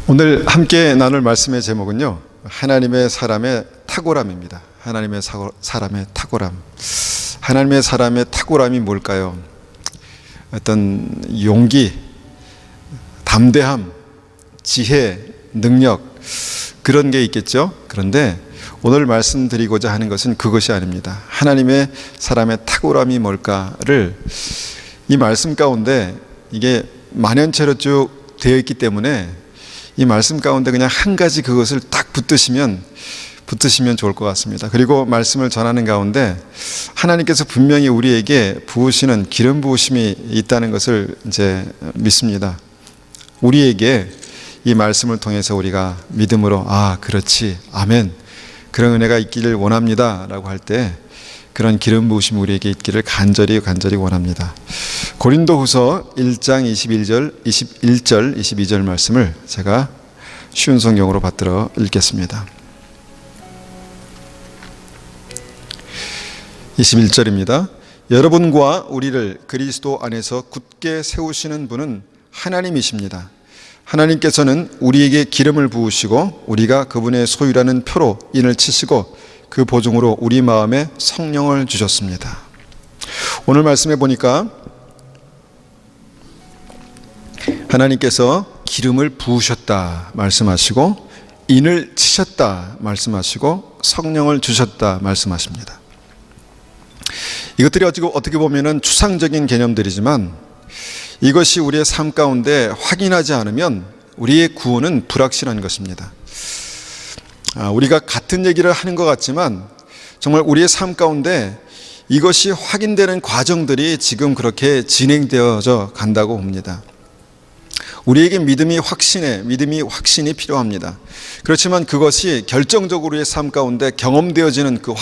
오늘 함께 나눌 말씀의 제목은요, 하나님의 사람의 탁월함입니다. 하나님의 사람의 탁월함. 하나님의 사람의 탁월함이 뭘까요? 어떤 용기, 담대함, 지혜, 능력, 그런 게 있겠죠. 그런데 오늘 말씀드리고자 하는 것은 그것이 아닙니다. 하나님의 사람의 탁월함이 뭘까를 이 말씀 가운데 이게 만연체로 쭉 되어 있기 때문에 이 말씀 가운데 그냥 한 가지 그것을 딱 붙드시면 좋을 것 같습니다. 그리고 말씀을 전하는 가운데 하나님께서 분명히 우리에게 부으시는 기름 부으심이 있다는 것을 이제 믿습니다. 우리에게 이 말씀을 통해서 우리가 믿음으로 그렇지, 아멘, 그런 은혜가 있기를 원합니다 라고 할 때 그런 기름 부으심이 우리에게 있기를 간절히 원합니다. 고린도후서 1장 21절 22절 말씀을 제가 쉬운 성경으로 받들어 읽겠습니다. 21절입니다. 여러분과 우리를 그리스도 안에서 굳게 세우시는 분은 하나님이십니다. 하나님께서는 우리에게 기름을 부으시고 우리가 그분의 소유라는 표로 인을 치시고 그 보증으로 우리 마음에 성령을 주셨습니다. 오늘 말씀해 보니까 하나님께서 기름을 부으셨다 말씀하시고 인을 치셨다 말씀하시고 성령을 주셨다 말씀하십니다. 이것들이 어떻게 보면 추상적인 개념들이지만 이것이 우리의 삶 가운데 확인하지 않으면 우리의 구원은 불확실한 것입니다. 우리가 같은 얘기를 하는 것 같지만 정말 우리의 삶 가운데 이것이 확인되는 과정들이 지금 그렇게 진행되어져 간다고 봅니다. 우리에게 믿음이 확신이 필요합니다. 그렇지만 그것이 결정적으로 우리의 삶 가운데 경험되어지는 그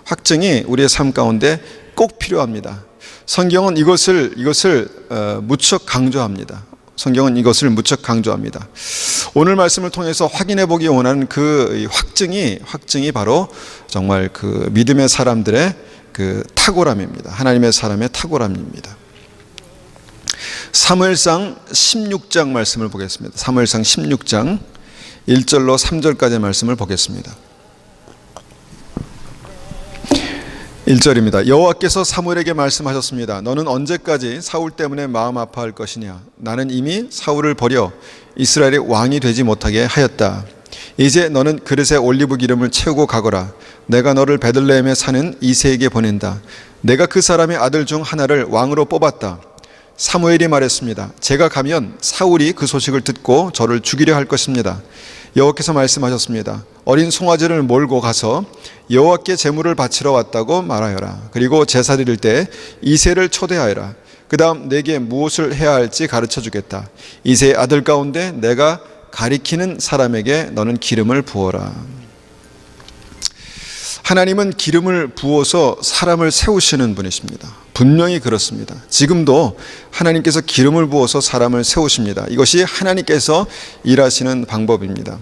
확증이 우리의 삶 가운데 꼭 필요합니다. 성경은 이것을 무척 강조합니다. 오늘 말씀을 통해서 확인해 보기 원하는 그 확증이 바로 정말 그 믿음의 사람들의 그 탁월함입니다. 하나님의 사람의 탁월함입니다. 사무엘상 16장 말씀을 보겠습니다. 사무엘상 16장 1절로 3절까지의 말씀을 보겠습니다. 1절입니다. 여호와께서 사무엘에게 말씀하셨습니다. 너는 언제까지 사울 때문에 마음 아파할 것이냐? 나는 이미 사울을 버려 이스라엘의 왕이 되지 못하게 하였다. 이제 너는 그릇에 올리브 기름을 채우고 가거라. 내가 너를 베들레헴에 사는 이새에게 보낸다. 내가 그 사람의 아들 중 하나를 왕으로 뽑았다. 사무엘이 말했습니다. 제가 가면 사울이 그 소식을 듣고 저를 죽이려 할 것입니다. 여호와께서 말씀하셨습니다. 어린 송아지를 몰고 가서 여호와께 제물을 바치러 왔다고 말하여라. 그리고 제사 드릴 때 이새를 초대하여라. 그 다음 내게 무엇을 해야 할지 가르쳐 주겠다. 이새의 아들 가운데 내가 가리키는 사람에게 너는 기름을 부어라. 하나님은 기름을 부어서 사람을 세우시는 분이십니다. 분명히 그렇습니다. 지금도 하나님께서 기름을 부어서 사람을 세우십니다. 이것이 하나님께서 일하시는 방법입니다.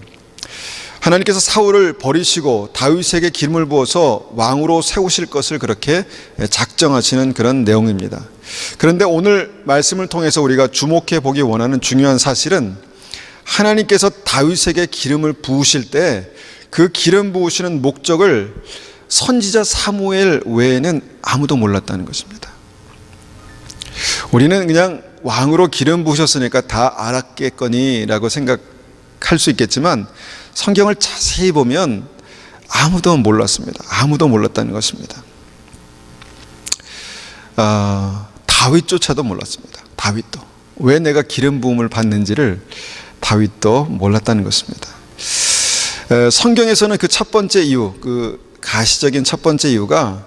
하나님께서 사울을 버리시고 다윗에게 기름을 부어서 왕으로 세우실 것을 그렇게 작정하시는 그런 내용입니다. 그런데 오늘 말씀을 통해서 우리가 주목해 보기 원하는 중요한 사실은 하나님께서 다윗에게 기름을 부으실 때 그 기름 부으시는 목적을 선지자 사무엘 외에는 아무도 몰랐다는 것입니다. 우리는 그냥 왕으로 기름 부으셨으니까 다 알았겠거니라고 생각할 수 있겠지만 성경을 자세히 보면 아무도 몰랐습니다. 아무도 몰랐다는 것입니다. 다윗조차도 몰랐습니다. 다윗도. 왜 내가 기름 부음을 받는지를 다윗도 몰랐다는 것입니다. 성경에서는 그 첫 번째 이유, 그 가시적인 첫 번째 이유가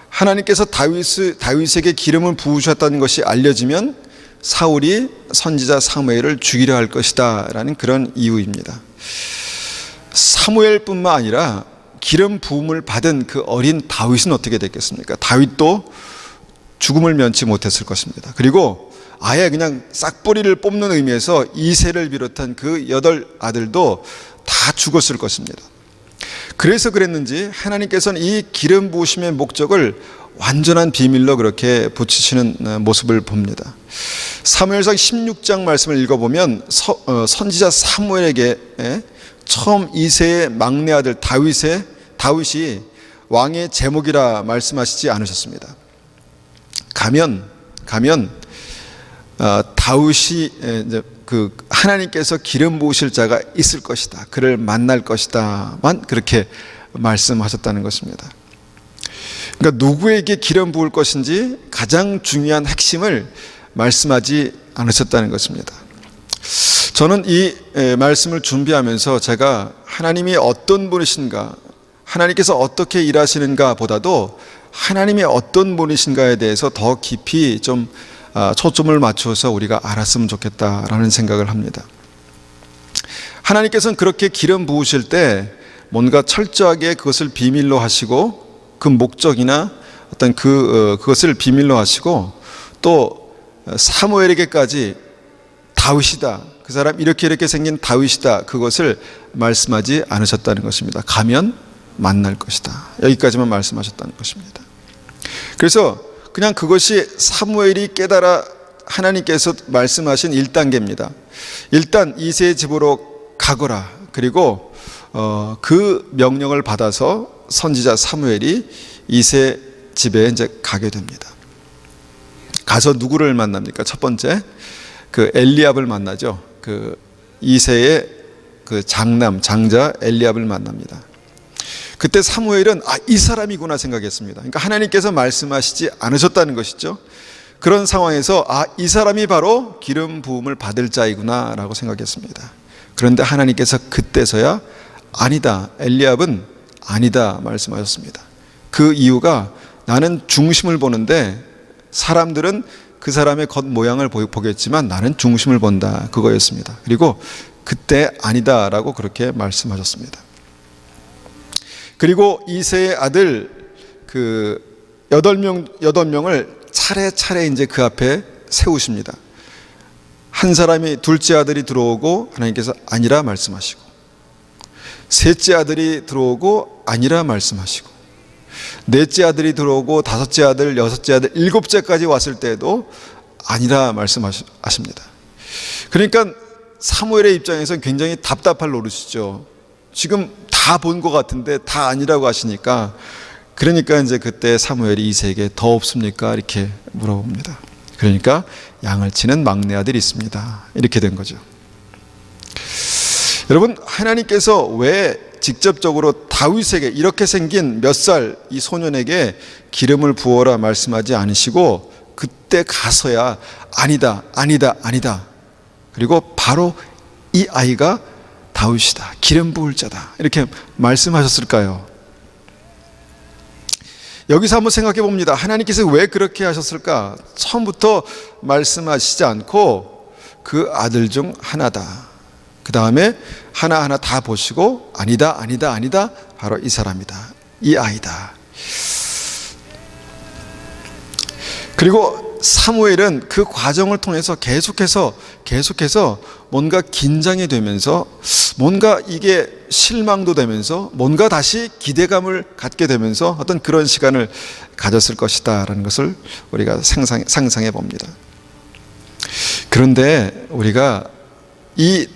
하나님께서 다윗에게 기름을 부으셨다는 것이 알려지면 사울이 선지자 사무엘을 죽이려 할 것이다 라는 그런 이유입니다. 사무엘뿐만 아니라 기름 부음을 받은 그 어린 다윗은 어떻게 됐겠습니까? 다윗도 죽음을 면치 못했을 것입니다. 그리고 아예 그냥 싹뿌리를 뽑는 의미에서 이새를 비롯한 그 8 아들도 다 죽었을 것입니다. 그래서 그랬는지 하나님께서는 이 기름 부으심의 목적을 완전한 비밀로 그렇게 붙이시는 모습을 봅니다. 사무엘상 16장 말씀을 읽어보면 선지자 사무엘에게 처음 이새의 막내 아들 다윗이 왕의 제목이라 말씀하시지 않으셨습니다. 가면 다윗이 이제 그 하나님께서 기름 부으실 자가 있을 것이다, 그를 만날 것이다만 그렇게 말씀하셨다는 것입니다. 그러니까 누구에게 기름 부을 것인지 가장 중요한 핵심을 말씀하지 않으셨다는 것입니다. 저는 이 말씀을 준비하면서 제가 하나님이 어떤 분이신가, 하나님께서 어떻게 일하시는가 보다도 하나님이 어떤 분이신가에 대해서 더 깊이 좀 초점을 맞춰서 우리가 알았으면 좋겠다라는 생각을 합니다. 하나님께서는 그렇게 기름 부으실 때 뭔가 철저하게 그것을 비밀로 하시고, 그 목적이나 어떤 그것을 비밀로 하시고, 또 사무엘에게까지 다윗이다, 그 사람 이렇게 생긴 다윗이다, 그것을 말씀하지 않으셨다는 것입니다. 가면 만날 것이다, 여기까지만 말씀하셨다는 것입니다. 그래서 그냥 그것이 사무엘이 깨달아 하나님께서 말씀하신 1단계입니다. 일단 이새의 집으로 가거라. 그리고 그 명령을 받아서 선지자 사무엘이 이새 집에 이제 가게 됩니다. 가서 누구를 만납니까? 첫 번째, 그 엘리압을 만나죠. 그 이새의 그 장자 엘리압을 만납니다. 그때 사무엘은 이 사람이구나 생각했습니다. 그러니까 하나님께서 말씀하시지 않으셨다는 것이죠. 그런 상황에서 이 사람이 바로 기름 부음을 받을 자이구나 라고 생각했습니다. 그런데 하나님께서 그때서야 아니다, 엘리압은 아니다 말씀하셨습니다. 그 이유가, 나는 중심을 보는데 사람들은 그 사람의 겉모양을 보겠지만 나는 중심을 본다, 그거였습니다. 그리고 그때 아니다라고 그렇게 말씀하셨습니다. 그리고 이새의 아들 그 8명을 차례차례 이제 그 앞에 세우십니다. 한 사람이 둘째 아들이 들어오고 하나님께서 아니라 말씀하시고, 셋째 아들이 들어오고 아니라 말씀하시고, 넷째 아들이 들어오고 다섯째 아들, 여섯째 아들, 일곱째까지 왔을 때도 아니라 말씀하십니다. 그러니까 사무엘의 입장에서 굉장히 답답할 노릇이죠. 지금 다 본 것 같은데 다 아니라고 하시니까, 그러니까 이제 그때 사무엘이 이새에게 더 없습니까? 이렇게 물어봅니다. 그러니까 양을 치는 막내 아들이 있습니다, 이렇게 된 거죠. 여러분, 하나님께서 왜 직접적으로 다윗에게 이렇게 생긴 몇 살 이 소년에게 기름을 부어라 말씀하지 않으시고 그때 가서야 아니다, 그리고 바로 이 아이가 다윗이다, 기름 부을 자다, 이렇게 말씀하셨을까요? 여기서 한번 생각해 봅니다. 하나님께서 왜 그렇게 하셨을까? 처음부터 말씀하시지 않고 그 아들 중 하나다, 그 다음에 하나하나 다 보시고 아니다, 바로 이 사람이다, 이 아이다. 그리고 사무엘은 그 과정을 통해서 계속해서 뭔가 긴장이 되면서, 뭔가 이게 실망도 되면서, 뭔가 다시 기대감을 갖게 되면서 어떤 그런 시간을 가졌을 것이다 라는 것을 우리가 상상해 봅니다. 그런데 우리가 이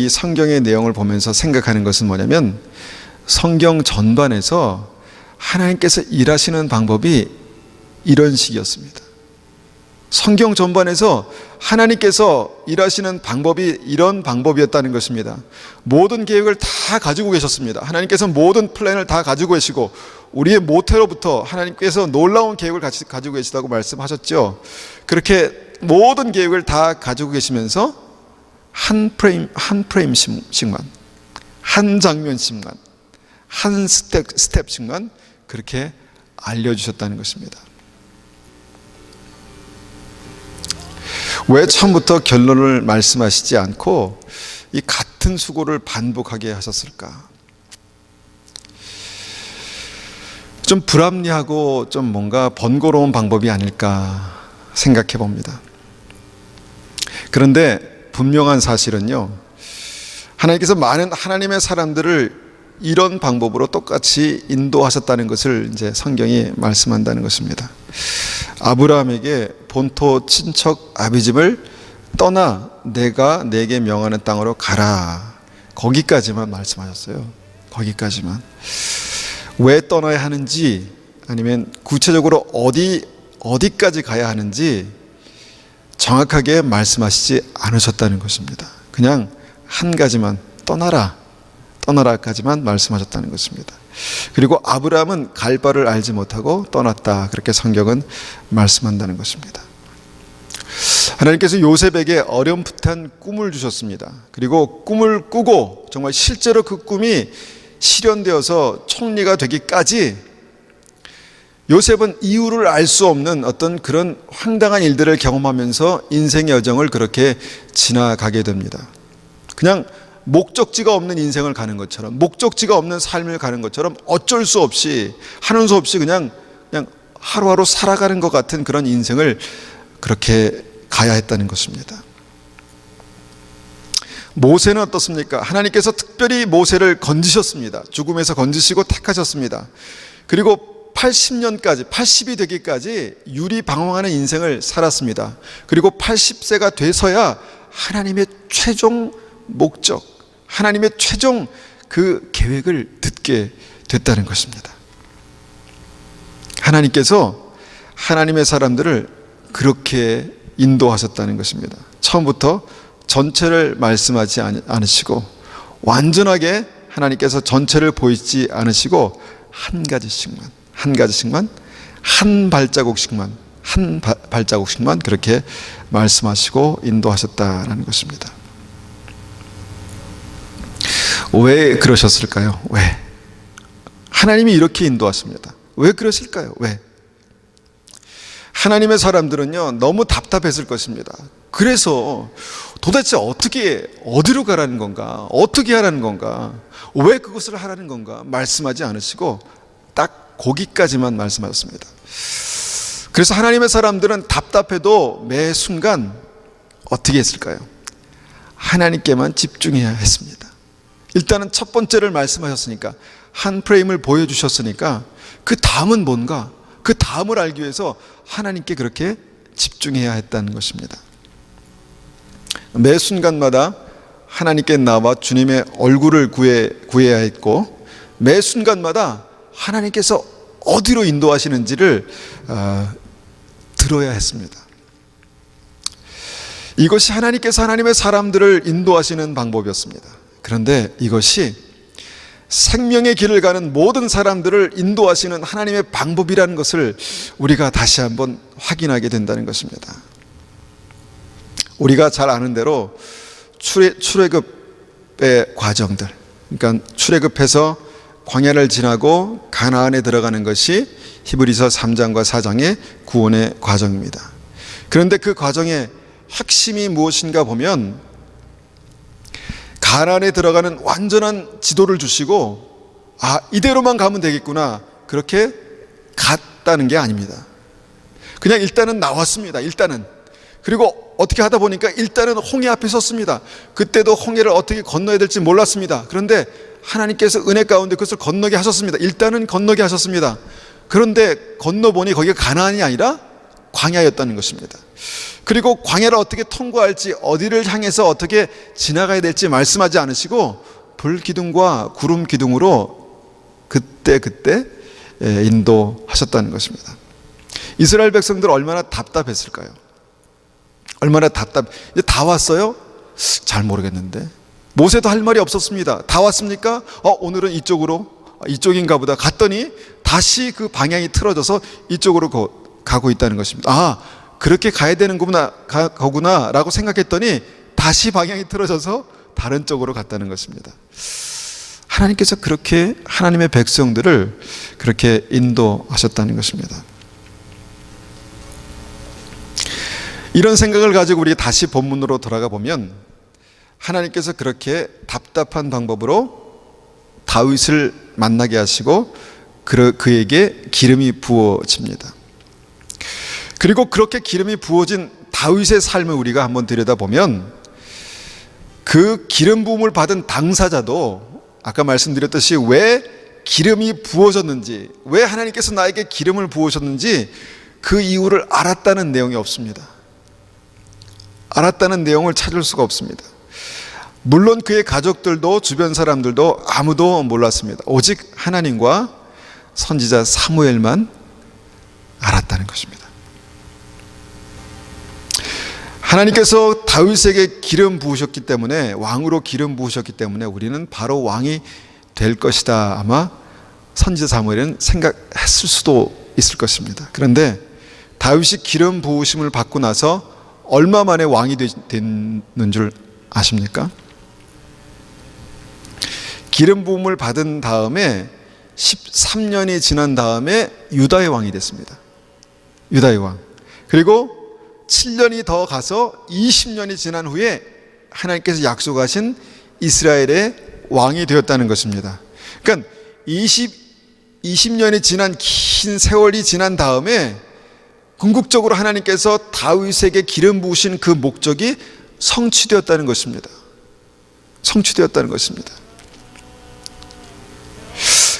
성경의 내용을 보면서 생각하는 것은 뭐냐면, 성경 전반에서 하나님께서 일하시는 방법이 이런 식이었습니다. 성경 전반에서 하나님께서 일하시는 방법이 이런 방법이었다는 것입니다. 모든 계획을 다 가지고 계셨습니다. 하나님께서 모든 플랜을 다 가지고 계시고, 우리의 모태로부터 하나님께서 놀라운 계획을 가지고 계시다고 말씀하셨죠. 그렇게 모든 계획을 다 가지고 계시면서 한 프레임씩만, 한 장면씩만, 한 스텝씩만 그렇게 알려주셨다는 것입니다. 왜 처음부터 결론을 말씀하시지 않고 이 같은 수고를 반복하게 하셨을까? 좀 불합리하고 좀 뭔가 번거로운 방법이 아닐까 생각해 봅니다. 그런데 분명한 사실은요, 하나님께서 많은 하나님의 사람들을 이런 방법으로 똑같이 인도하셨다는 것을 이제 성경이 말씀한다는 것입니다. 아브라함에게 본토 친척 아비집을 떠나 내가 내게 명하는 땅으로 가라. 거기까지만 말씀하셨어요. 거기까지만. 왜 떠나야 하는지, 아니면 구체적으로 어디까지 가야 하는지 정확하게 말씀하시지 않으셨다는 것입니다. 그냥 한 가지만, 떠나라까지만 말씀하셨다는 것입니다. 그리고 아브라함은 갈 바를 알지 못하고 떠났다, 그렇게 성경은 말씀한다는 것입니다. 하나님께서 요셉에게 어렴풋한 꿈을 주셨습니다. 그리고 꿈을 꾸고 정말 실제로 그 꿈이 실현되어서 총리가 되기까지 요셉은 이유를 알 수 없는 어떤 그런 황당한 일들을 경험하면서 인생의 여정을 그렇게 지나가게 됩니다. 그냥 목적지가 없는 인생을 가는 것처럼, 목적지가 없는 삶을 가는 것처럼 어쩔 수 없이, 하는 수 없이 그냥 하루하루 살아가는 것 같은 그런 인생을 그렇게 가야 했다는 것입니다. 모세는 어떻습니까? 하나님께서 특별히 모세를 건지셨습니다. 죽음에서 건지시고 택하셨습니다. 그리고 80이 되기까지 유리방황하는 인생을 살았습니다. 그리고 80세가 돼서야 하나님의 최종 목적, 하나님의 최종 그 계획을 듣게 됐다는 것입니다. 하나님께서 하나님의 사람들을 그렇게 인도하셨다는 것입니다. 처음부터 전체를 말씀하지 않으시고, 완전하게 하나님께서 전체를 보이지 않으시고, 한 가지씩만, 한 발자국씩만 그렇게 말씀하시고 인도하셨다라는 것입니다. 왜 그러셨을까요? 왜? 하나님이 이렇게 인도하십니다. 왜 그러실까요? 왜? 하나님의 사람들은요, 너무 답답했을 것입니다. 그래서 도대체 어디로 가라는 건가? 어떻게 하라는 건가? 왜 그것을 하라는 건가? 말씀하지 않으시고 딱 거기까지만 말씀하셨습니다. 그래서 하나님의 사람들은 답답해도 매 순간 어떻게 했을까요? 하나님께만 집중해야 했습니다. 일단은 첫 번째를 말씀하셨으니까, 한 프레임을 보여주셨으니까 그 다음은 뭔가, 그 다음을 알기 위해서 하나님께 그렇게 집중해야 했다는 것입니다. 매 순간마다 하나님께 나와 주님의 얼굴을 구해야 했고, 매 순간마다 하나님께서 어디로 인도하시는지를 들어야 했습니다. 이것이 하나님께서 하나님의 사람들을 인도하시는 방법이었습니다. 그런데 이것이 생명의 길을 가는 모든 사람들을 인도하시는 하나님의 방법이라는 것을 우리가 다시 한번 확인하게 된다는 것입니다. 우리가 잘 아는 대로 출애굽의 과정들, 그러니까 출애굽해서 광야를 지나고 가나안에 들어가는 것이 히브리서 3장과 4장의 구원의 과정입니다. 그런데 그 과정의 핵심이 무엇인가 보면, 가나안에 들어가는 완전한 지도를 주시고, 이대로만 가면 되겠구나, 그렇게 갔다는 게 아닙니다. 그냥 일단은 나왔습니다. 그리고 어떻게 하다 보니까 일단은 홍해 앞에 섰습니다. 그때도 홍해를 어떻게 건너야 될지 몰랐습니다. 그런데 하나님께서 은혜 가운데 그것을 건너게 하셨습니다. 일단은 건너게 하셨습니다. 그런데 건너보니 거기가 가나안이 아니라 광야였다는 것입니다. 그리고 광야를 어떻게 통과할지, 어디를 향해서 어떻게 지나가야 될지 말씀하지 않으시고 불기둥과 구름 기둥으로 그때 인도하셨다는 것입니다. 이스라엘 백성들 얼마나 답답했을까요? 이제 다 왔어요? 잘 모르겠는데. 모세도 할 말이 없었습니다. 다 왔습니까? 오늘은 이쪽인가 보다 갔더니 다시 그 방향이 틀어져서 이쪽으로 가고 있다는 것입니다. 그렇게 가야 되는 거구나 라고 생각했더니 다시 방향이 틀어져서 다른 쪽으로 갔다는 것입니다. 하나님께서 그렇게 하나님의 백성들을 그렇게 인도하셨다는 것입니다. 이런 생각을 가지고 우리 다시 본문으로 돌아가 보면, 하나님께서 그렇게 답답한 방법으로 다윗을 만나게 하시고 그에게 기름이 부어집니다. 그리고 그렇게 기름이 부어진 다윗의 삶을 우리가 한번 들여다보면, 그 기름 부음을 받은 당사자도 아까 말씀드렸듯이 왜 기름이 부어졌는지, 왜 하나님께서 나에게 기름을 부으셨는지 그 이유를 알았다는 내용이 없습니다. 알았다는 내용을 찾을 수가 없습니다. 물론 그의 가족들도 주변 사람들도 아무도 몰랐습니다. 오직 하나님과 선지자 사무엘만 알았다는 것입니다. 하나님께서 다윗에게 기름 부으셨기 때문에, 왕으로 기름 부으셨기 때문에 우리는 바로 왕이 될 것이다, 아마 선지자 사무엘은 생각했을 수도 있을 것입니다. 그런데 다윗이 기름 부으심을 받고 나서 얼마 만에 왕이 되는 줄 아십니까? 기름 부음을 받은 다음에 13년이 지난 다음에 유다의 왕이 됐습니다. 유다의 왕. 그리고 7년이 더 가서 20년이 지난 후에 하나님께서 약속하신 이스라엘의 왕이 되었다는 것입니다. 그러니까 20년이 지난 긴 세월이 지난 다음에 궁극적으로 하나님께서 다윗에게 기름 부으신 그 목적이 성취되었다는 것입니다. 성취되었다는 것입니다.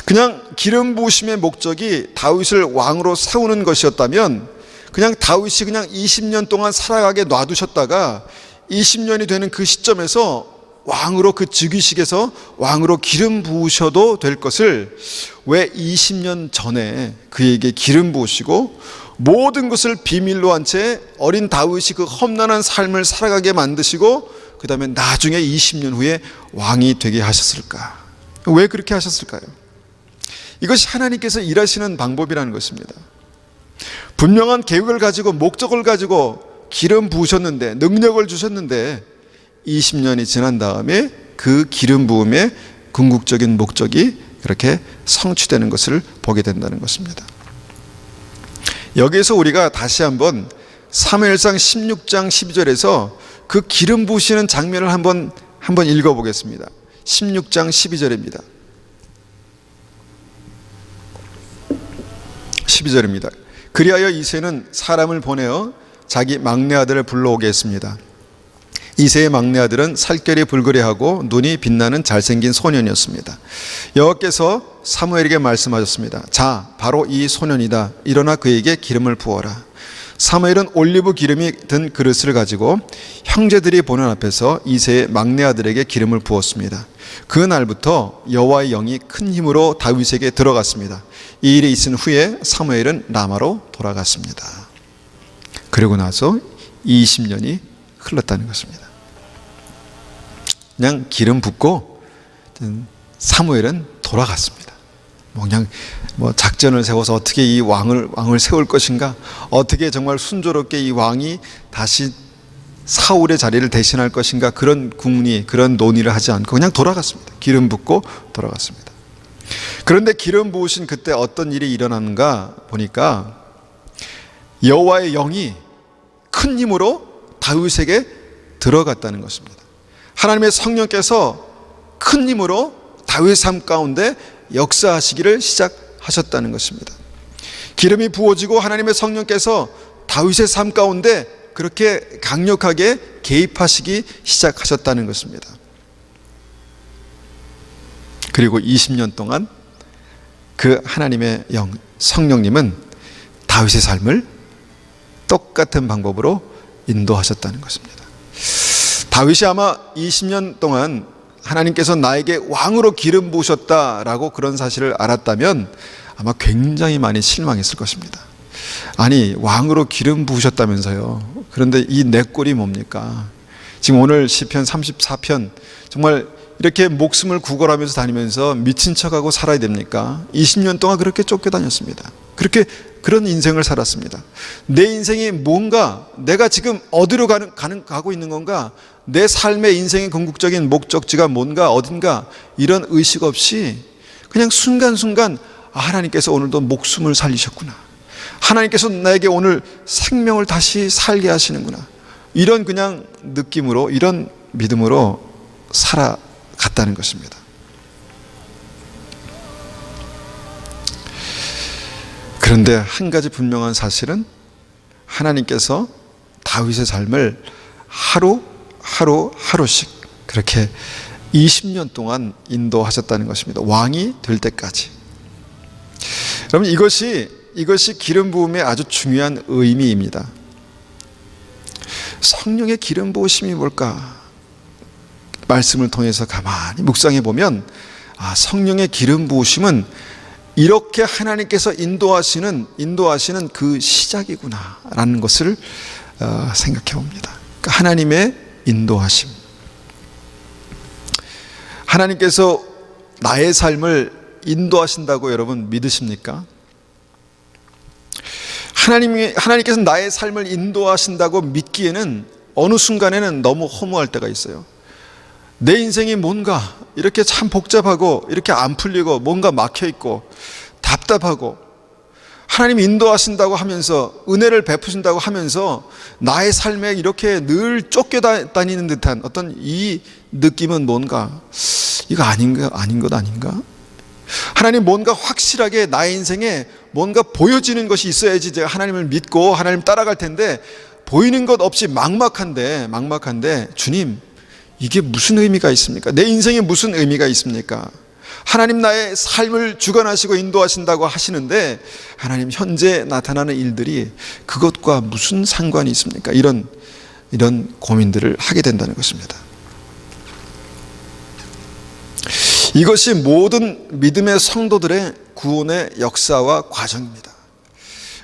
그냥 기름 부으심의 목적이 다윗을 왕으로 세우는 것이었다면 그냥 다윗이 그냥 20년 동안 살아가게 놔두셨다가 20년이 되는 그 시점에서 왕으로, 그 즉위식에서 왕으로 기름 부으셔도 될 것을 왜 20년 전에 그에게 기름 부으시고 모든 것을 비밀로 한 채 어린 다윗이 그 험난한 삶을 살아가게 만드시고 그 다음에 나중에 20년 후에 왕이 되게 하셨을까? 왜 그렇게 하셨을까요? 이것이 하나님께서 일하시는 방법이라는 것입니다. 분명한 계획을 가지고 목적을 가지고 기름 부으셨는데, 능력을 주셨는데 20년이 지난 다음에 그 기름 부음의 궁극적인 목적이 그렇게 성취되는 것을 보게 된다는 것입니다. 여기에서 우리가 다시 한번 사무엘상 16장 12절에서 그 기름 부으시는 장면을 한번 읽어보겠습니다. 16장 12절입니다. 12절입니다. 그리하여 이새는 사람을 보내어 자기 막내 아들을 불러오게 했습니다. 이새의 막내 아들은 살결이 불그레하고 눈이 빛나는 잘생긴 소년이었습니다. 여호와께서 사무엘에게 말씀하셨습니다. 자, 바로 이 소년이다. 일어나 그에게 기름을 부어라. 사무엘은 올리브 기름이 든 그릇을 가지고 형제들이 보는 앞에서 이새의 막내 아들에게 기름을 부었습니다. 그 날부터 여호와의 영이 큰 힘으로 다윗에게 들어갔습니다. 이 일이 있은 후에 사무엘은 라마로 돌아갔습니다. 그리고 나서 20년이 흘렀다는 것입니다. 그냥 기름 붓고 사무엘은 돌아갔습니다. 그냥 작전을 세워서 어떻게 이 왕을 세울 것인가, 어떻게 정말 순조롭게 이 왕이 다시 사울의 자리를 대신할 것인가, 그런 궁리, 그런 논의를 하지 않고 그냥 돌아갔습니다. 기름 붓고 돌아갔습니다. 그런데 기름 부으신 그때 어떤 일이 일어나는가 보니까 여호와의 영이 큰 힘으로 다윗에게 들어갔다는 것입니다. 하나님의 성령께서 큰 힘으로 다윗의 삶 가운데 역사하시기를 시작하셨다는 것입니다. 기름이 부어지고 하나님의 성령께서 다윗의 삶 가운데 그렇게 강력하게 개입하시기 시작하셨다는 것입니다. 그리고 20년 동안 그 하나님의 영, 성령님은 다윗의 삶을 똑같은 방법으로 인도하셨다는 것입니다. 다윗이 아마 20년 동안 하나님께서 나에게 왕으로 기름 부으셨다라고 그런 사실을 알았다면 아마 굉장히 많이 실망했을 것입니다. 아니, 왕으로 기름 부으셨다면서요. 그런데 이 내 꼴이 뭡니까? 지금 오늘 시편 34편 정말 이렇게 목숨을 구걸하면서 다니면서 미친 척하고 살아야 됩니까? 20년 동안 그렇게 쫓겨다녔습니다. 그런 인생을 살았습니다. 내 인생이 뭔가, 내가 지금 어디로 가고 있는 건가, 내 삶의 인생의 궁극적인 목적지가 뭔가, 어딘가, 이런 의식 없이 그냥 순간순간 하나님께서 오늘도 목숨을 살리셨구나, 하나님께서 나에게 오늘 생명을 다시 살게 하시는구나, 이런 그냥 느낌으로, 이런 믿음으로 살아갔다는 것입니다. 그런데 한 가지 분명한 사실은 하나님께서 다윗의 삶을 하루씩 그렇게 20년 동안 인도하셨다는 것입니다. 왕이 될 때까지. 여러분, 이것이 기름 부음의 아주 중요한 의미입니다. 성령의 기름 부으심이 뭘까? 말씀을 통해서 가만히 묵상해 보면, 성령의 기름 부으심은 이렇게 하나님께서 인도하시는 그 시작이구나라는 것을 생각해 봅니다. 그러니까 하나님의 인도하심. 하나님께서 나의 삶을 인도하신다고 여러분 믿으십니까? 하나님께서 나의 삶을 인도하신다고 믿기에는 어느 순간에는 너무 허무할 때가 있어요. 내 인생이 뭔가 이렇게 참 복잡하고 이렇게 안 풀리고 뭔가 막혀있고 답답하고, 하나님이 인도하신다고 하면서 은혜를 베푸신다고 하면서 나의 삶에 이렇게 늘 쫓겨다니는 듯한 어떤 이 느낌은 뭔가, 이거 아닌 것 아닌가? 하나님 뭔가 확실하게 나의 인생에 뭔가 보여지는 것이 있어야지 제가 하나님을 믿고 하나님 따라갈 텐데, 보이는 것 없이 막막한데 주님, 이게 무슨 의미가 있습니까? 내 인생에 무슨 의미가 있습니까? 하나님 나의 삶을 주관하시고 인도하신다고 하시는데 하나님 현재 나타나는 일들이 그것과 무슨 상관이 있습니까? 이런 고민들을 하게 된다는 것입니다. 이것이 모든 믿음의 성도들의 구원의 역사와 과정입니다.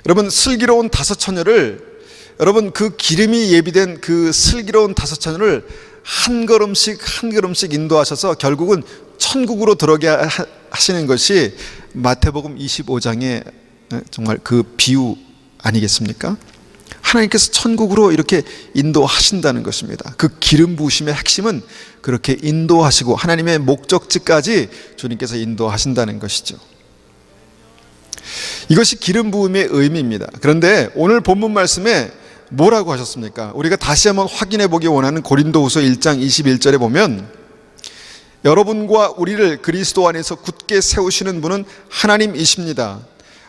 여러분, 슬기로운 다섯 처녀를, 여러분 그 기름이 예비된 그 슬기로운 다섯 처녀를 한 걸음씩 인도하셔서 결국은 천국으로 들어가게 하시는 것이 마태복음 25장의 정말 그 비유 아니겠습니까? 하나님께서 천국으로 이렇게 인도하신다는 것입니다. 그 기름 부으심의 핵심은 그렇게 인도하시고 하나님의 목적지까지 주님께서 인도하신다는 것이죠. 이것이 기름 부음의 의미입니다. 그런데 오늘 본문 말씀에 뭐라고 하셨습니까? 우리가 다시 한번 확인해 보기 원하는 고린도후서 1장 21절에 보면, 여러분과 우리를 그리스도 안에서 굳게 세우시는 분은 하나님이십니다.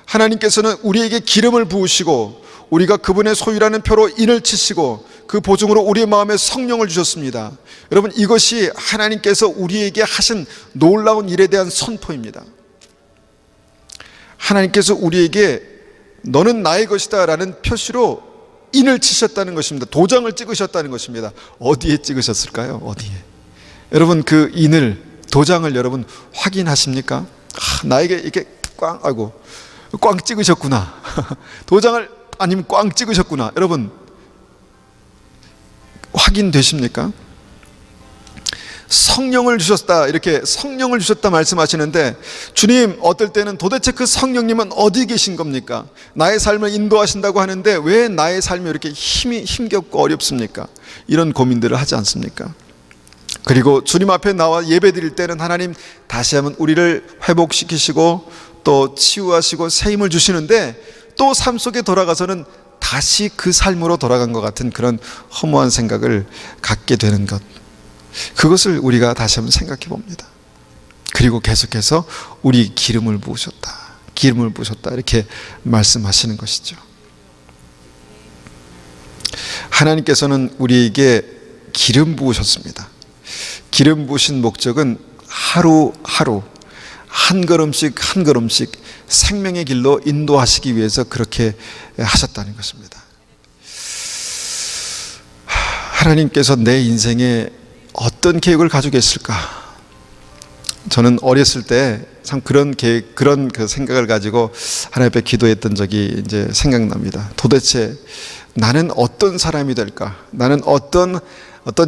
하나님께서는 우리에게 기름을 부으시고 우리가 그분의 소유라는 표로 인을 치시고 그 보증으로 우리의 마음에 성령을 주셨습니다. 여러분, 이것이 하나님께서 우리에게 하신 놀라운 일에 대한 선포입니다. 하나님께서 우리에게 너는 나의 것이다 라는 표시로 인을 치셨다는 것입니다. 도장을 찍으셨다는 것입니다. 어디에 찍으셨을까요? 어디에? 여러분, 그 인을, 도장을 여러분 확인하십니까? 나에게 이렇게 꽝 찍으셨구나. 도장을 아니면 꽝 찍으셨구나. 여러분, 확인되십니까? 성령을 주셨다, 이렇게 성령을 주셨다 말씀하시는데, 주님, 어떨 때는 도대체 그 성령님은 어디 계신 겁니까? 나의 삶을 인도하신다고 하는데 왜 나의 삶이 이렇게 힘겹고 어렵습니까? 이런 고민들을 하지 않습니까? 그리고 주님 앞에 나와 예배 드릴 때는 하나님 다시 한번 우리를 회복시키시고 또 치유하시고 새 힘을 주시는데, 또 삶 속에 돌아가서는 다시 그 삶으로 돌아간 것 같은 그런 허무한 생각을 갖게 되는 것, 그것을 우리가 다시 한번 생각해 봅니다. 그리고 계속해서 우리 기름을 부으셨다 이렇게 말씀하시는 것이죠. 하나님께서는 우리에게 기름 부으셨습니다. 기름 부으신 목적은 하루하루 한 걸음씩 생명의 길로 인도하시기 위해서 그렇게 하셨다는 것입니다. 하나님께서 내 인생에 어떤 계획을 가지고 계실까? 저는 어렸을 때 참 그런 그 생각을 가지고 하나님 앞에 기도했던 적이 이제 생각납니다. 도대체 나는 어떤 사람이 될까? 나는 어떤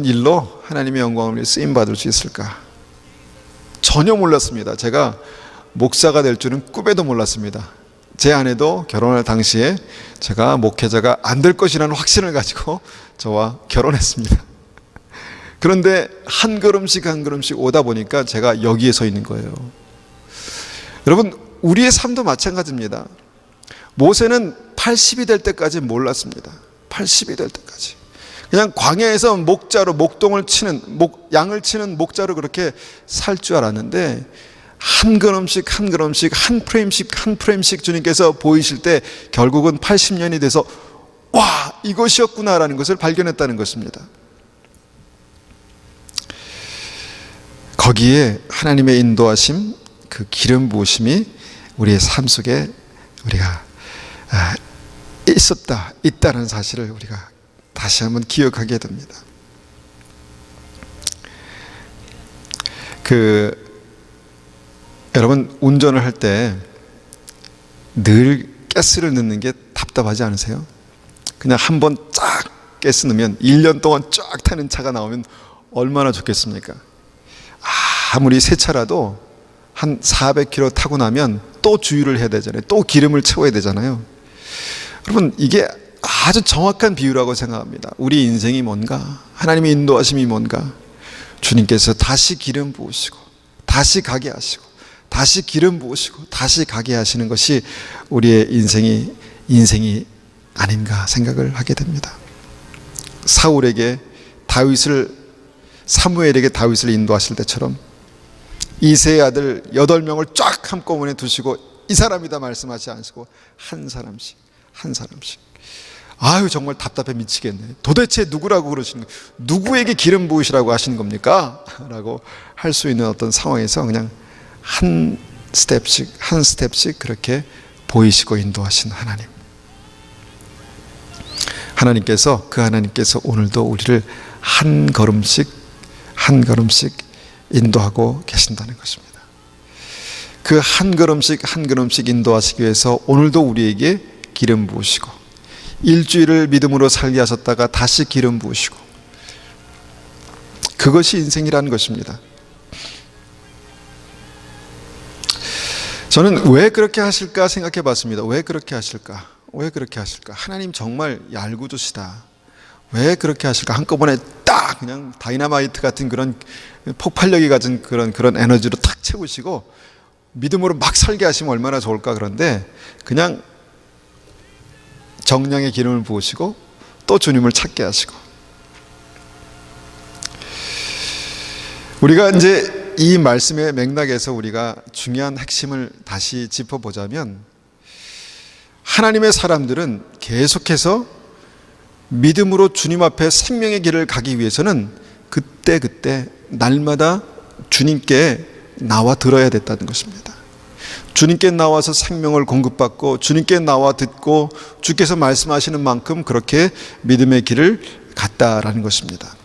일로 하나님의 영광을 위해 쓰임 받을 수 있을까? 전혀 몰랐습니다. 제가 목사가 될 줄은 꿈에도 몰랐습니다. 제 아내도 결혼할 당시에 제가 목회자가 안 될 것이라는 확신을 가지고 저와 결혼했습니다. 그런데 한 걸음씩 오다 보니까 제가 여기에 서 있는 거예요. 여러분, 우리의 삶도 마찬가지입니다. 모세는 80이 될 때까지 몰랐습니다. 80이 될 때까지 그냥 광야에서 목동을 치는 양을 치는 목자로 그렇게 살 줄 알았는데, 한 걸음씩 한 프레임씩 주님께서 보이실 때 결국은 80년이 돼서 와, 이것이었구나라는 것을 발견했다는 것입니다. 거기에 하나님의 인도하심, 그 기름 부으심이 우리의 삶 속에 우리가 있다는 사실을 우리가 다시 한번 기억하게 됩니다. 여러분 운전을 할 때 늘 가스를 넣는 게 답답하지 않으세요? 그냥 한 번 쫙 가스 넣으면 1년 동안 쫙 타는 차가 나오면 얼마나 좋겠습니까? 아무리 새 차라도 한 400km 타고 나면 또 주유를 해야 되잖아요. 또 기름을 채워야 되잖아요. 여러분 이게 아주 정확한 비유라고 생각합니다. 우리 인생이 뭔가, 하나님의 인도하심이 뭔가, 주님께서 다시 기름 부으시고 다시 가게 하시고 다시 기름 부으시고 다시 가게 하시는 것이 우리의 인생이 아닌가 생각을 하게 됩니다. 사무엘에게 다윗을 인도하실 때처럼 이새의 아들 8명을 쫙 한꺼번에 두시고 이 사람이다 말씀하지 않으시고 한 사람씩 아유 정말 답답해 미치겠네. 도대체 누구라고 그러시는 거예요? 누구에게 기름 부으시라고 하시는 겁니까? 라고 할 수 있는 어떤 상황에서 그냥 한 스텝씩 그렇게 보이시고 인도하신 하나님. 하나님께서 오늘도 우리를 한 걸음씩 인도하고 계신다는 것입니다. 그 한 걸음씩 인도하시기 위해서 오늘도 우리에게 기름 부으시고 일주일을 믿음으로 살게 하셨다가 다시 기름 부으시고, 그것이 인생이라는 것입니다. 저는 왜 그렇게 하실까 생각해 봤습니다. 왜 그렇게 하실까? 하나님 정말 얄궂으시다. 왜 그렇게 하실까? 한꺼번에 딱 그냥 다이너마이트 같은 그런 폭발력이 가진 그런 에너지로 탁 채우시고 믿음으로 막 살게 하시면 얼마나 좋을까. 그런데 그냥 정량의 기름을 부으시고 또 주님을 찾게 하시고, 우리가 이제 이 말씀의 맥락에서 우리가 중요한 핵심을 다시 짚어보자면, 하나님의 사람들은 계속해서 믿음으로 주님 앞에 생명의 길을 가기 위해서는 그때 날마다 주님께 나와 들어야 됐다는 것입니다. 주님께 나와서 생명을 공급받고 주님께 나와 듣고 주께서 말씀하시는 만큼 그렇게 믿음의 길을 갔다라는 것입니다.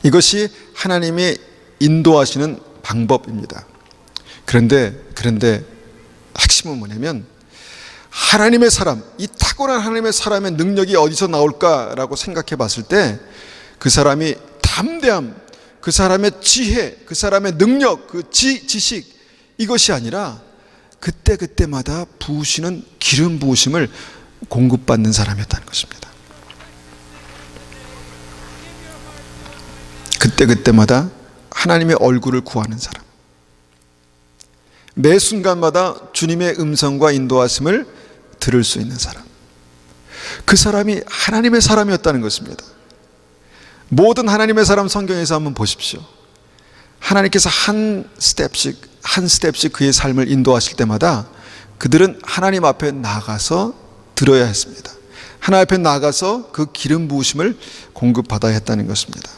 이것이 하나님의 인도하시는 방법입니다. 그런데 핵심은 뭐냐면, 하나님의 사람, 이 탁월한 하나님의 사람의 능력이 어디서 나올까라고 생각해 봤을 때 그 사람이 담대함, 그 사람의 지혜, 그 사람의 능력, 그 지식, 이것이 아니라 그때마다 부으시는 기름 부으심을 공급받는 사람이었다는 것입니다. 그때마다 하나님의 얼굴을 구하는 사람, 매 순간마다 주님의 음성과 인도하심을 들을 수 있는 사람, 그 사람이 하나님의 사람이었다는 것입니다. 모든 하나님의 사람 성경에서 한번 보십시오. 하나님께서 한 스텝씩 그의 삶을 인도하실 때마다 그들은 하나님 앞에 나가서 들어야 했습니다. 하나님 앞에 나가서 그 기름 부으심을 공급받아야 했다는 것입니다.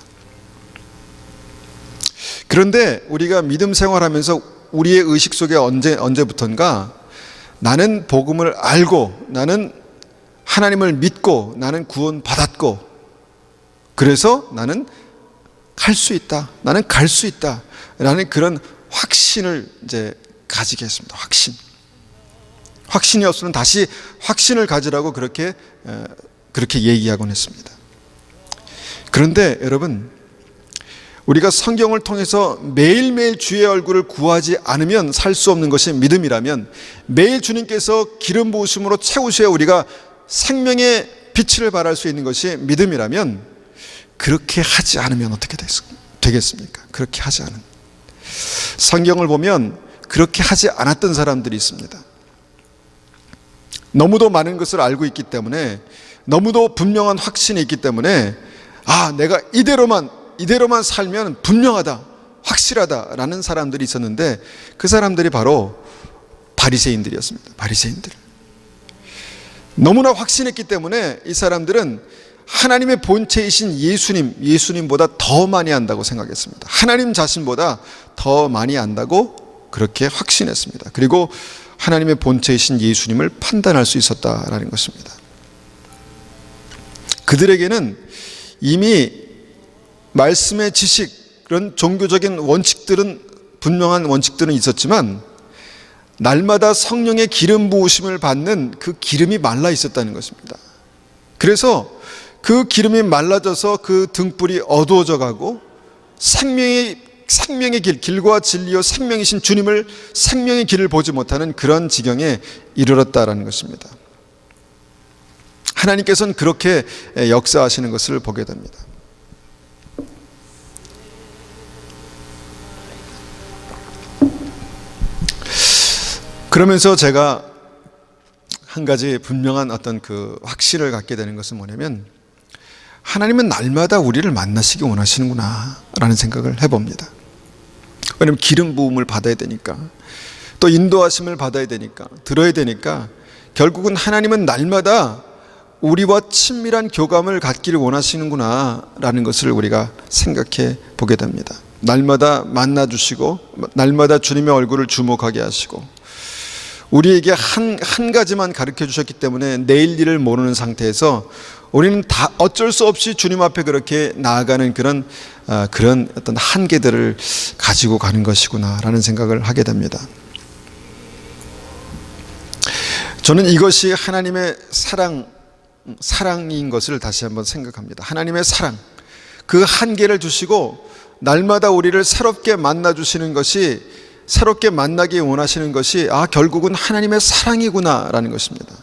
그런데 우리가 믿음 생활하면서 우리의 의식 속에 언제부턴가 나는 복음을 알고, 나는 하나님을 믿고, 나는 구원받았고, 그래서 나는 갈 수 있다, 나는 갈 수 있다 라는 그런 확신을 이제 가지게 했습니다. 확신이 없으면 다시 확신을 가지라고 그렇게 얘기하곤 했습니다. 그런데 여러분, 우리가 성경을 통해서 매일매일 주의 얼굴을 구하지 않으면 살 수 없는 것이 믿음이라면, 매일 주님께서 기름 부으심으로 채우셔야 우리가 생명의 빛을 발할 수 있는 것이 믿음이라면, 그렇게 하지 않으면 어떻게 되겠습니까? 그렇게 하지 않은, 성경을 보면 그렇게 하지 않았던 사람들이 있습니다. 너무도 많은 것을 알고 있기 때문에, 너무도 분명한 확신이 있기 때문에, 내가 이대로만 살면 분명하다, 확실하다라는 사람들이 있었는데, 그 사람들이 바로 바리새인들이었습니다. 바리새인들. 너무나 확신했기 때문에 이 사람들은 하나님의 본체이신 예수님보다 더 많이 안다고 생각했습니다. 하나님 자신보다 더 많이 안다고 그렇게 확신했습니다. 그리고 하나님의 본체이신 예수님을 판단할 수 있었다라는 것입니다. 그들에게는 이미 말씀의 지식, 그런 종교적인 원칙들은, 분명한 원칙들은 있었지만 날마다 성령의 기름 부으심을 받는 그 기름이 말라 있었다는 것입니다. 그래서 그 기름이 말라져서 그 등불이 어두워져 가고 생명의 길과 진리요 생명이신 주님을, 생명의 길을 보지 못하는 그런 지경에 이르렀다라는 것입니다. 하나님께서는 그렇게 역사하시는 것을 보게 됩니다. 그러면서 제가 한 가지 분명한 어떤 그 확신을 갖게 되는 것은 뭐냐면, 하나님은 날마다 우리를 만나시기 원하시는구나 라는 생각을 해봅니다. 왜냐하면 기름 부음을 받아야 되니까, 또 인도하심을 받아야 되니까, 들어야 되니까, 결국은 하나님은 날마다 우리와 친밀한 교감을 갖기를 원하시는구나 라는 것을 우리가 생각해 보게 됩니다. 날마다 만나주시고 날마다 주님의 얼굴을 주목하게 하시고, 우리에게 한 가지만 가르쳐 주셨기 때문에 내일 일을 모르는 상태에서 우리는 다 어쩔 수 없이 주님 앞에 그렇게 나아가는 그런 어떤 한계들을 가지고 가는 것이구나 라는 생각을 하게 됩니다. 저는 이것이 하나님의 사랑인 것을 다시 한번 생각합니다. 하나님의 사랑, 그 한계를 두시고 날마다 우리를 새롭게 만나주시는 것이, 새롭게 만나기 원하시는 것이 결국은 하나님의 사랑이구나 라는 것입니다.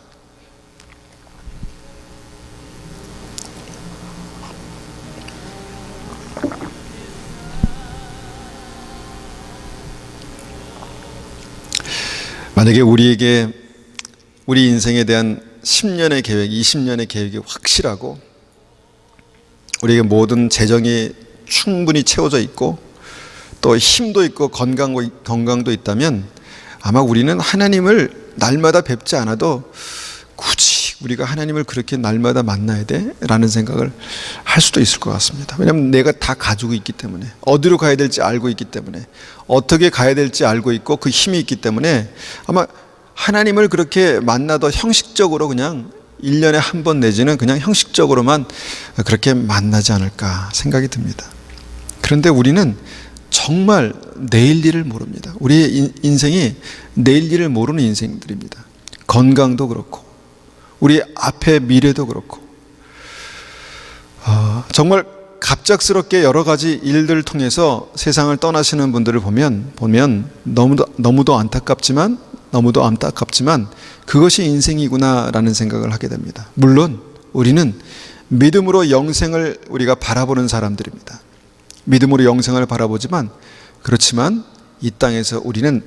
만약에 우리에게 우리 인생에 대한 10년의 계획, 20년의 계획이 확실하고 우리에게 모든 재정이 충분히 채워져 있고 또 힘도 있고 건강도 있다면 아마 우리는 하나님을 날마다 뵙지 않아도 굳이 우리가 하나님을 그렇게 날마다 만나야 돼? 라는 생각을 할 수도 있을 것 같습니다. 왜냐하면 내가 다 가지고 있기 때문에, 어디로 가야 될지 알고 있기 때문에, 어떻게 가야 될지 알고 있고 그 힘이 있기 때문에 아마 하나님을 그렇게 만나도 형식적으로 그냥 1년에 한 번 내지는 그냥 형식적으로만 그렇게 만나지 않을까 생각이 듭니다. 그런데 우리는 정말 내일 일을 모릅니다. 우리의 인생이 내일 일을 모르는 인생들입니다. 건강도 그렇고 우리 앞의 미래도 그렇고 정말 갑작스럽게 여러 가지 일들을 통해서 세상을 떠나시는 분들을 보면 너무도 안타깝지만 그것이 인생이구나라는 생각을 하게 됩니다. 물론 우리는 믿음으로 영생을 우리가 바라보는 사람들입니다. 믿음으로 영생을 바라보지만, 그렇지만 이 땅에서 우리는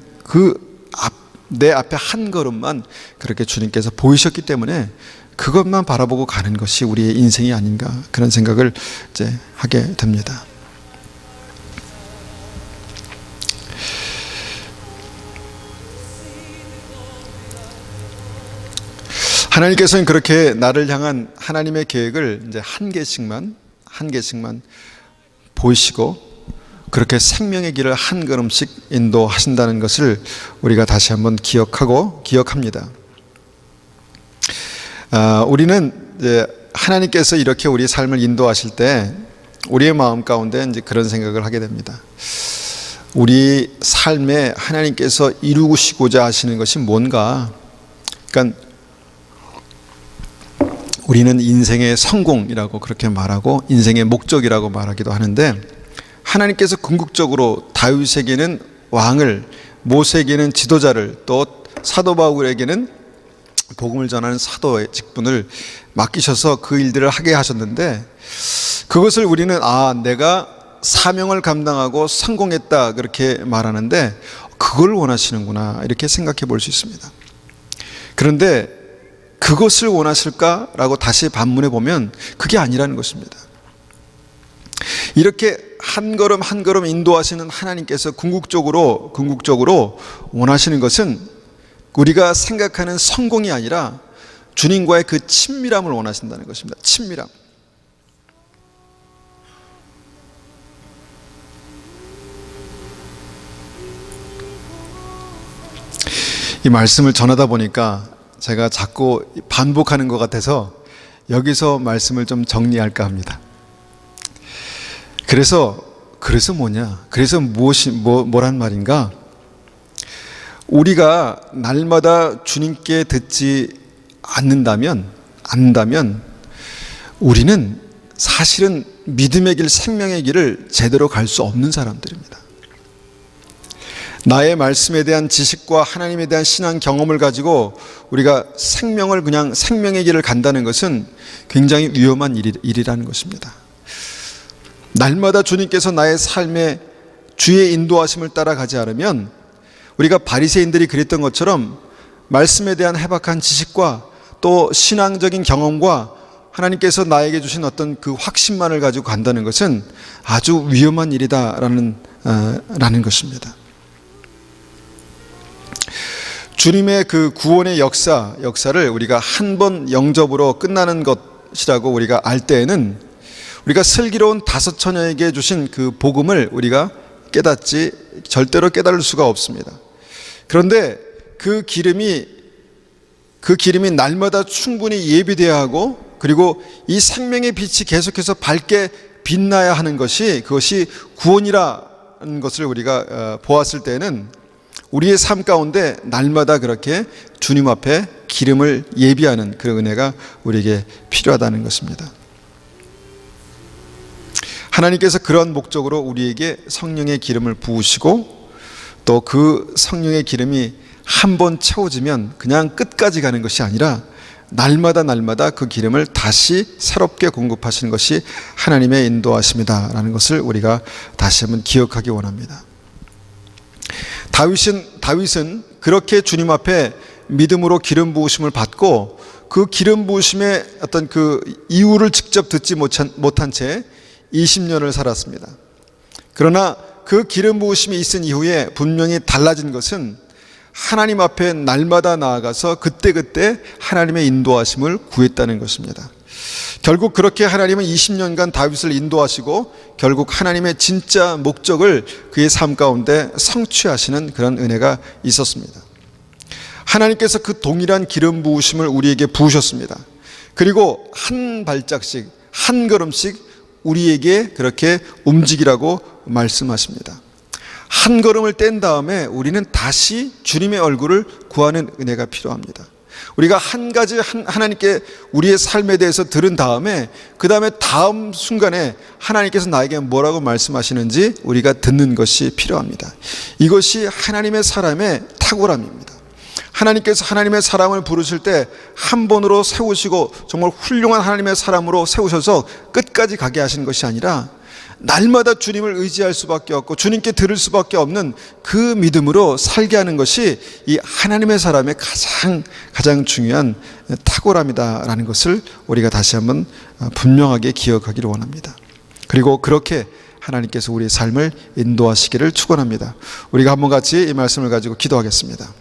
내 앞에 한 걸음만 그렇게 주님께서 보이셨기 때문에 그것만 바라보고 가는 것이 우리의 인생이 아닌가, 그런 생각을 이제 하게 됩니다. 하나님께서는 그렇게 나를 향한 하나님의 계획을 이제 한 개씩만 보이시고 그렇게 생명의 길을 한 걸음씩 인도하신다는 것을 우리가 다시 한번 기억합니다. 우리는 이제 하나님께서 이렇게 우리 삶을 인도하실 때 우리의 마음 가운데 이제 그런 생각을 하게 됩니다. 우리 삶에 하나님께서 이루시고자 하시는 것이 뭔가? 그러니까 우리는 인생의 성공이라고 그렇게 말하고 인생의 목적이라고 말하기도 하는데, 하나님께서 궁극적으로 다윗에게는 왕을, 모세에게는 지도자를, 또 사도 바울에게는 복음을 전하는 사도의 직분을 맡기셔서 그 일들을 하게 하셨는데, 그것을 우리는 내가 사명을 감당하고 성공했다 그렇게 말하는데 그걸 원하시는구나 이렇게 생각해 볼 수 있습니다. 그런데 그것을 원하실까라고 다시 반문해 보면 그게 아니라는 것입니다. 이렇게 한 걸음 한 걸음 인도하시는 하나님께서 궁극적으로 원하시는 것은 우리가 생각하는 성공이 아니라 주님과의 그 친밀함을 원하신다는 것입니다. 친밀함. 이 말씀을 전하다 보니까 제가 자꾸 반복하는 것 같아서 여기서 말씀을 좀 정리할까 합니다. 그래서 뭐냐? 그래서 뭐란 말인가? 우리가 날마다 주님께 듣지 않는다면 우리는 사실은 믿음의 길, 생명의 길을 제대로 갈 수 없는 사람들입니다. 나의 말씀에 대한 지식과 하나님에 대한 신앙 경험을 가지고 우리가 그냥 생명의 길을 간다는 것은 굉장히 위험한 일이라는 것입니다. 날마다 주님께서 나의 삶에 주의 인도하심을 따라가지 않으면 우리가 바리새인들이 그랬던 것처럼 말씀에 대한 해박한 지식과 또 신앙적인 경험과 하나님께서 나에게 주신 어떤 그 확신만을 가지고 간다는 것은 아주 위험한 일이다라는 것입니다. 주님의 그 구원의 역사를 우리가 한 번 영접으로 끝나는 것이라고 우리가 알 때에는 우리가 슬기로운 5처녀에게 주신 그 복음을 우리가 절대로 깨달을 수가 없습니다. 그런데 그 기름이 날마다 충분히 예비되어야 하고, 그리고 이 생명의 빛이 계속해서 밝게 빛나야 하는 그것이 구원이라는 것을 우리가 보았을 때는 우리의 삶 가운데 날마다 그렇게 주님 앞에 기름을 예비하는 그런 은혜가 우리에게 필요하다는 것입니다. 하나님께서 그런 목적으로 우리에게 성령의 기름을 부으시고, 또 그 성령의 기름이 한 번 채워지면 그냥 끝까지 가는 것이 아니라 날마다 그 기름을 다시 새롭게 공급하시는 것이 하나님의 인도하심이다라는 것을 우리가 다시 한번 기억하기 원합니다. 다윗은 그렇게 주님 앞에 믿음으로 기름 부으심을 받고, 그 기름 부으심의 어떤 그 이유를 직접 듣지 못한 채 20년을 살았습니다. 그러나 그 기름 부으심이 있은 이후에 분명히 달라진 것은 하나님 앞에 날마다 나아가서 그때그때 하나님의 인도하심을 구했다는 것입니다. 결국 그렇게 하나님은 20년간 다윗을 인도하시고 결국 하나님의 진짜 목적을 그의 삶 가운데 성취하시는 그런 은혜가 있었습니다. 하나님께서 그 동일한 기름 부으심을 우리에게 부으셨습니다. 그리고 한 발짝씩, 한 걸음씩 우리에게 그렇게 움직이라고 말씀하십니다. 한 걸음을 뗀 다음에 우리는 다시 주님의 얼굴을 구하는 은혜가 필요합니다. 우리가 한 가지 하나님께 우리의 삶에 대해서 들은 다음에 그 다음에 다음 순간에 하나님께서 나에게 뭐라고 말씀하시는지 우리가 듣는 것이 필요합니다. 이것이 하나님의 사람의 탁월함입니다. 하나님께서 하나님의 사람을 부르실 때 한 번으로 세우시고 정말 훌륭한 하나님의 사람으로 세우셔서 끝까지 가게 하신 것이 아니라 날마다 주님을 의지할 수밖에 없고 주님께 들을 수밖에 없는 그 믿음으로 살게 하는 것이 이 하나님의 사람의 가장 중요한 탁월함이다라는 것을 우리가 다시 한번 분명하게 기억하기를 원합니다. 그리고 그렇게 하나님께서 우리의 삶을 인도하시기를 축원합니다. 우리가 한번 같이 이 말씀을 가지고 기도하겠습니다.